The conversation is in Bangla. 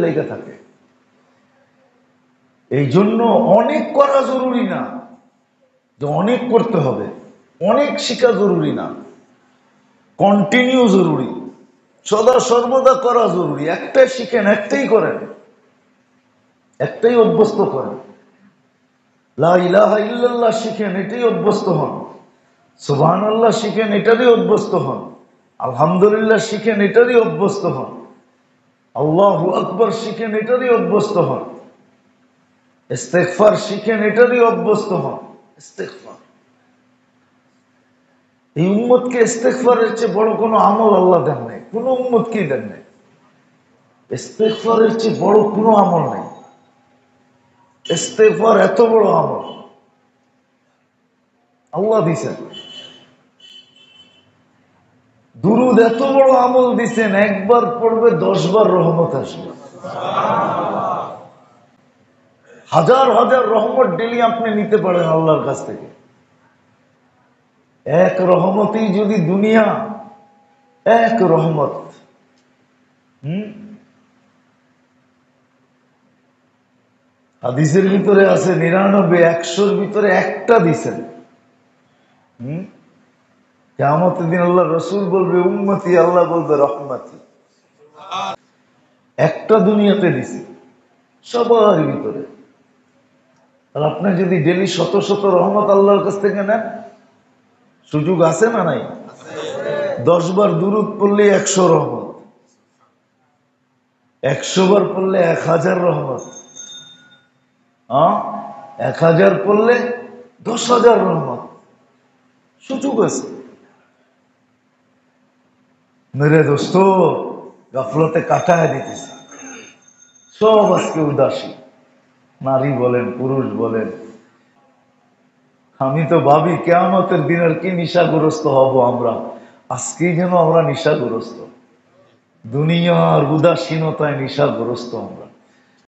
লেগে থাকে। এই জন্য অনেক করা জরুরি না যে অনেক করতে হবে, অনেক শিখা জরুরি না, কন্টিনিউ জরুরি, সদা সর্বদা করা জরুরি। একটাই শিখেন, একটাই করেন, একটাই অভ্যস্ত করেন। লা ইলাহা ইল্লাল্লাহ শিখেন, এটাই অভ্যস্ত হন। সুবহানাল্লাহ শিখেন, এটারই অভ্যস্ত হন। আলহামদুলিল্লাহ শিখেন, এটারই অভ্যস্ত হন। আল্লাহু আকবার শিখেন, এটারই অভ্যস্ত হন। ইস্তেগফার শিখেন, এটারই অভ্যস্ত হন। ইস্তেগফার, এই উম্মতকে ইস্তেগফারের চেয়ে বড় কোনো আমল আল্লাহ দেন নাই, কোনো উম্মতকেই দেন নাই। ইস্তেগফারের চেয়ে বড় কোনো আমল নেই। ইস্তেগফার এত বড় আমল আল্লাহ দিছেন। দুরুদ এত বড় আমল দিছেন, একবার পড়বে 10 বার রহমত আসবে। হাজার হাজার রহমত ডেলি আপনি নিতে পারেন আল্লাহর কাছ থেকে। এক রহমতেই যদি দুনিয়া, এক রহমত, হাদিসের ভিতরে আছে 99, 100-র ভিতরে একটা দিছেন। কিয়ামতের দিন আল্লাহ রসুল বলবে উম্মতি, আল্লাহ বলবে রহমতি। একটা দুনিয়াতে দিছে সবার ভিতরে। আর আপনি যদি ডেলি শত শত রহমত আল্লাহর কাছ থেকে নেন, সুযোগ আছে না নাই? 10 বার দুরুদ পড়লে 100 রহমত, 100 বার পড়লে 1000 রহমত, 1000 পড়লে 10,000 রহমত। সুযোগ আছে। মেরে দোস্ত, গাফলতে কাটায় দিতেছে সব। আজকে উদাসী, নারী বলেন পুরুষ বলেন। আমি তো ভাবি কিয়ামতের দিনের কি নিশাগ্রস্ত হব আমরা। আজকেই যেন আমরা নিশাগ্রস্ত, দুনিয়ার উদাসীনতায় নিশাগ্রস্ত আমরা।